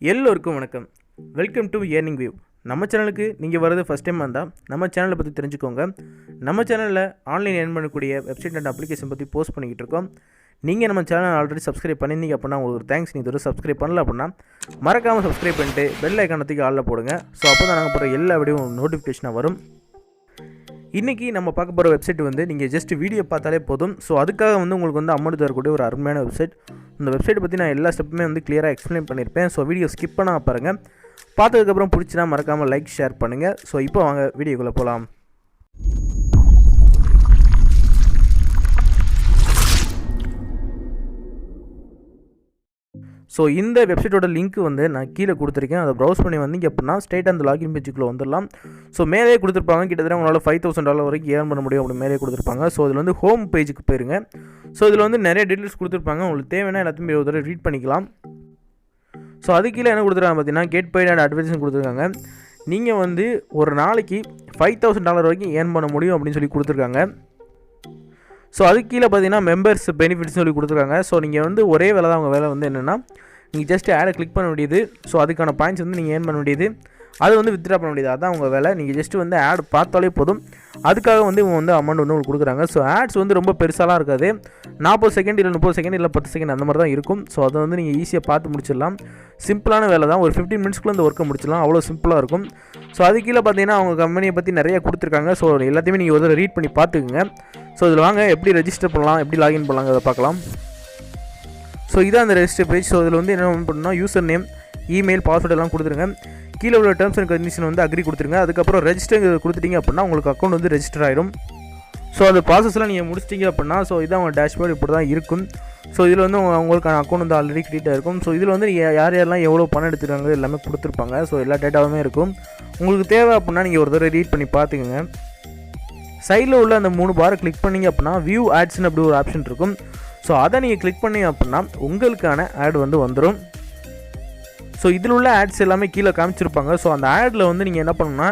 எல்லோருக்கும் வணக்கம். Welcome to earning view. நம்ம சேனலுக்கு நீங்கள் வரது ஃபஸ்ட் டைம் வந்தால் நம்ம சேனலை பற்றி தெரிஞ்சுக்கோங்க. நம்ம சேனலில் ஆன்லைன் ஏர்ன் பண்ணக்கூடிய வெப்சைட் அண்ட் அப்ளிகேஷன் பற்றி போஸ்ட் பண்ணிக்கிட்டு இருக்கோம். நீங்கள் நம்ம சேனல் ஆல்ரெடி சப்ஸ்கிரைப் பண்ணியிருந்தீங்க அப்படின்னா உங்களுக்கு ஒரு தேங்க்ஸ். நீங்கள் சப்ஸ்கிரைப் பண்ணல அப்படின்னா மறக்காமல் சப்ஸ்கிரைப் பண்ணிட்டு பெல் ஐக்கானத்துக்கு ஆளில் போடுங்க. ஸோ அப்போ தான் நாங்கள் போகிற எல்லா வீடியோ நோட்டிஃபிகேஷனாக வரும். இன்றைக்கி நம்ம பார்க்க போகிற வெப்சைட் நீங்கள் ஜஸ்ட் வீடியோ பார்த்தாலே போதும். ஸோ அதுக்காக உங்களுக்கு அமௌண்ட் தரக்கூடிய ஒரு அருமையான வெப்சைட். இந்த வெப்சைட் பற்றி நான் எல்லா ஸ்டெப்புமே கிளியராக எக்ஸ்பிளைன் பண்ணியிருப்பேன். ஸோ வீடியோ ஸ்கிப் பண்ணால் பாருங்கள். பார்த்ததுக்கப்புறம் பிடிச்சினா மறக்காமல் லைக் ஷேர் பண்ணுங்கள். ஸோ இப்போ வாங்க வீடியோக்குள்ளே போகலாம். ஸோ இந்த வெப்சைட்டோட லிங்க் நான் கீழே கொடுத்துருக்கேன். அதை ப்ரௌஸ் பண்ணி வந்தீங்க அப்படின்னா ஸ்ட்ரெயிட் அந்த லாகின் பேஜுக்குள்ளே வந்துடலாம். ஸோ மேலே கொடுத்துருப்பாங்க கிட்டத்தட்ட உங்களால் $5,000 வரைக்கும் ஏர்ன் பண்ண முடியும் அப்படி மேலே கொடுத்துருப்பாங்க. ஸோ இதில் ஹோம் பேஜுக்கு போயிருங்க. ஸோ இதில் நிறைய டீட்டெயில்ஸ் கொடுத்துருப்பாங்க. உங்களுக்கு தேவையான எல்லாத்தையுமே ஒரு தடவை ரீட் பண்ணிக்கலாம். ஸோ அது கீழே என்ன கொடுத்துருக்காங்க பார்த்தீங்கன்னா கெட் பெய்ட் அண்ட் அட்வர்டைஸ்மென்ட் கொடுத்துருக்காங்க. நீங்கள் ஒரு நாளைக்கு $5,000 வரைக்கும் ஏர்ன் பண்ண முடியும் அப்படின்னு சொல்லி கொடுத்துருக்காங்க. ஸோ அதுக்கு கீழே பார்த்தீங்கன்னா மெம்பர்ஸ் பெனிஃபிட்ஸ் சொல்லி கொடுத்துருக்காங்க. ஸோ நீங்கள் ஒரே வேலை தான் உங்கள் வேலை என்னென்னா நீங்கள் ஜஸ்ட் ஆடை கிளிக் பண்ண வேண்டியது. ஸோ அதுக்கான பாயிண்ட்ஸ் நீங்கள் ஏர்ன் பண்ண வேண்டியது. அது வித்ட்ரா பண்ண வேண்டியது. அதுதான் உங்கள் வேலை. நீங்கள் ஜஸ்ட் ஆட் பார்த்தாலே போதும். அதுக்காக இவங்க அமௌண்ட் உங்களுக்கு கொடுக்குறாங்க. ஸோ ஆட்ஸ் ரொம்ப பெருசாலாம் இருக்காது. 40 செகண்ட் இல்லை 30 செகண்ட் இல்லை 10 செகண்ட் அந்த மாதிரி தான் இருக்கும். ஸோ அதை நீங்கள் ஈஸியாக பார்த்து முடிச்சிடலாம். சிம்பிளான வேலை தான். ஒரு 15 மினிட்ஸ்க்குள்ளே இந்த ஒர்க்கை முடிச்சிடலாம். அவ்வளோ சிம்பிளாக இருக்கும். ஸோ அது கீழே பார்த்தீங்கன்னா அவங்க கம்பெனியை பற்றி நிறைய கொடுத்துருக்காங்க. ஸோ எல்லாத்தையுமே நீங்கள் ஒரு ரீட் பண்ணி பார்த்துக்குங்க. ஸோ இதில் வாங்க எப்படி ரெஜிஸ்டர் பண்ணலாம், எப்படி லாகின் பண்ணலாங்க அதை பார்க்கலாம். ஸோ இதான் அந்த ரெஜிஸ்டர் பேஜ். ஸோ இதில் என்ன பண்ணணும்னா யூசர் நேம், இமெயில், பாஸ்வேர்டு எல்லாம் கொடுத்துருங்க. கீழே உள்ள டேர்ம்ஸ் அண்ட் கண்டிஷன் அக்ரி கொடுத்துருங்க. அதுக்கப்புறம் ரெஜிஸ்டர் கொடுத்துட்டீங்க அப்படின்னா உங்களுக்கு அக்கௌண்ட் ரெஜிஸ்டர் ஆயிடும். ஸோ அந்த ப்ராசஸ்லாம் நீங்கள் முடிச்சிட்டிங்க அப்படின்னா ஸோ இதான் உங்கள் டேஷ்போர்டு இப்படி தான் இருக்கும். ஸோ இதில் உங்களுக்கான அக்கௌண்ட் ஆல்ரெடி கிரியேட் ஆகிருக்கும். ஸோ இதில் யார் யாரெல்லாம் எவ்வளோ பணம் எடுத்துருக்காங்க எல்லாமே கொடுத்துருப்பாங்க. ஸோ எல்லா டேட்டாவுமே இருக்கும். உங்களுக்கு தேவை அப்படின்னா நீங்கள் ஒரு தடவை ரீட் பண்ணி பார்த்துக்குங்க. சைடில் உள்ள அந்த 3 பாரை கிளிக் பண்ணிங்க அப்படின்னா வியூ ஆட்ஸ்னு அப்படி ஒரு ஆப்ஷன் இருக்கும். ஸோ அதை நீங்கள் கிளிக் பண்ணிங்க அப்படின்னா உங்களுக்கான ஆட் வந்துடும். ஸோ இதில் உள்ள ஆட்ஸ் எல்லாமே கீழே காமிச்சிருப்பாங்க. ஸோ அந்த ஆடில் நீங்கள் என்ன பண்ணணும்னா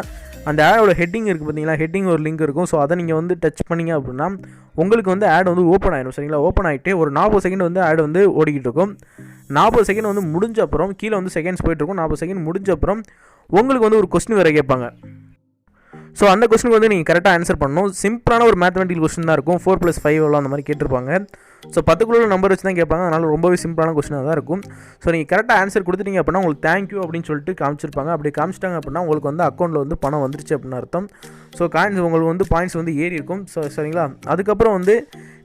அந்த ஆடோட ஹெட்டிங் இருக்குது பார்த்தீங்களா, ஹெட்டிங் ஒரு லிங்க் இருக்கும். ஸோ அதை நீங்கள் டச் பண்ணிங்க அப்படின்னா உங்களுக்கு ஆட் ஓப்பன் ஆகிடும். சரிங்களா? ஓப்பன் ஆகிட்டு ஒரு 40 செகண்ட் ஆட் ஓடிக்கிட்டு இருக்கும். 40 செகண்ட் முடிஞ்ச அப்புறம் கீழே செகண்ட்ஸ் போயிட்டுருக்கும். 40 செகண்ட் முடிஞ்ச அப்புறம் உங்களுக்கு ஒரு கொஸ்டின் வேறு கேட்பாங்க. ஸோ அந்த கொஸ்டினுக்கு நீங்கள் கரெக்டாக ஆன்சர் பண்ணணும். சிம்பிளான ஒரு மேத்தமெட்டிக்கல் கொஸ்டின் தான் இருக்கும். 4+5 எவ்வளோ அந்த மாதிரி கேட்டிருப்பாங்க. ஸோ 10க்குள்ள நம்பர் வச்சு தான் கேட்பாங்க. அதனால் ரொம்பவே சிம்பிளான கொஸ்டினாக தான் இருக்கும். ஸோ நீங்கள் கரெக்டாக ஆன்சர் கொடுத்துட்டீங்க அப்படின்னா உங்களுக்கு தேங்க்யூ அப்படின்னு சொல்லிட்டு காமிச்சிருப்பாங்க. அப்படி காமிச்சிட்டாங்க அப்படின்னா உங்களுக்கு அக்கௌண்ட்டில் பணம் வந்துருச்சு அப்படின்னு அர்த்தம். ஸோ காயின்ஸ் உங்களுக்கு பாயிண்ட்ஸ் ஏறி இருக்கும். ஸோ சரிங்களா? அதுக்கப்புறம்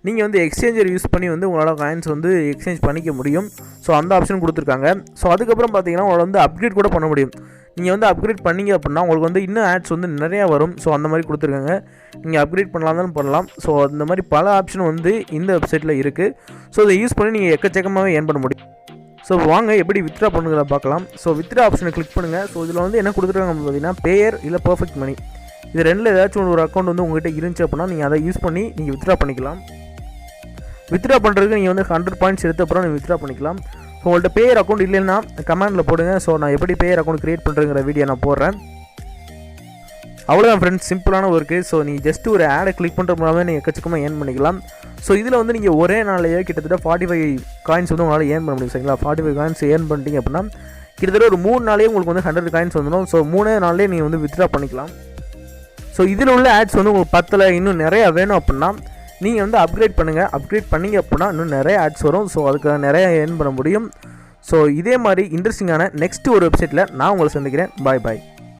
நீங்கள் எக்ஸ்சேஞ்சர் யூஸ் பண்ணி உங்களால் காயின்ஸ் எக்ஸ்சேஞ்ச் பண்ணிக்க முடியும். ஸோ அந்த ஆப்ஷன் கொடுத்துருக்காங்க. ஸோ அதுக்கப்புறம் பார்த்தீங்கன்னா உங்களால் அப்கிரேட் கூட பண்ண முடியும். நீங்கள் அப்கிரேட் பண்ணிங்க அப்படின்னா உங்களுக்கு இன்னும் ஆட்ஸ் நிறையா வரும். ஸோ அந்த மாதிரி கொடுத்துருக்காங்க. நீங்கள் அப்கிரேட் பண்ணலாம் பண்ணலாம். ஸோ அந்த மாதிரி பல ஆப்ஷன் இந்த வெப்சைட்டில் இருக்குது. ஸோ இதை யூஸ் பண்ணி நீங்கள் எக்கச்சக்கமாகவே ஏர்ன் பண்ண முடியும். ஸோ வாங்க எப்படி வித்ட்ரா பண்ணுறத பார்க்கலாம். ஸோ வித்ட்ரா ஆப்ஷனை கிளிக் பண்ணுங்கள். ஸோ இதில் என்ன கொடுத்துருக்காங்க பார்த்தீங்கன்னா பேயர் இல்லை பர்ஃபெக்ட் மணி. இது ரெண்டில் ஏதாச்சும் ஒரு அக்கௌண்ட் உங்கள்கிட்ட இருந்துச்சு அப்படின்னா நீங்கள் அதை யூஸ் பண்ணி நீங்கள் வித்ட்ரா பண்ணிக்கலாம். வித்ட்ரா பண்ணுறதுக்கு நீங்கள் 100 பாயிண்ட்ஸ் எடுத்த அப்புறம் நீங்கள் வித்ட்ரா பண்ணிக்கலாம். ஸோ உங்கள்கிட்ட பேயர் அக்கௌண்ட் இல்லைன்னா கமெண்டில் போடுங்க. ஸோ நான் எப்படி பேயர் அக்கௌண்ட் க்ரியேட் பண்ணுறங்கிற வீடியோ நான் போடுறேன். அவ்வளோதான் ஃப்ரெண்ட்ஸ், சிம்பிளான ஒர்க்கு. ஸோ நீங்கள் ஜஸ்ட் ஒரு ஆடை கிளிக் பண்ணுற மூலமே நீங்கள் எக்கச்சக்கமாக ஏர்ன் பண்ணிக்கலாம். ஸோ இதில் நீங்கள் ஒரே நாளையே கிட்டத்தட்ட 45 காயின்ஸ் உங்களால் ஏர்ன் பண்ண முடியும். சரிங்களா? 45 காயின்ஸ் ஏர்ன் பண்ணிட்டீங்க அப்படின்னா கிட்டத்தட்ட ஒரு 3 நாளையே உங்களுக்கு 100 காயின்ஸ் வந்துடும். ஸோ 3 நாள்லேயே நீங்கள் வித்ட்ரா பண்ணிக்கலாம். ஸோ இதில் உள்ள ஆட்ஸ் உங்களுக்கு 10 இன்னும் நிறையா வேணும் அப்படின்னா நீங்கள் அப்கிரேட் பண்ணுங்கள். அப்கிரேட் பண்ணிங்க அப்படின்னா இன்னும் நிறைய ஆட்ஸ் வரும். ஸோ அதுக்கு நிறையா ஏர்ன் பண்ண முடியும். ஸோ இதே மாதிரி இன்ட்ரெஸ்டிங்கான நெக்ஸ்ட் ஒரு வெப்சைட்டில் நான் உங்களை சந்திக்கிறேன். பாய் பாய்.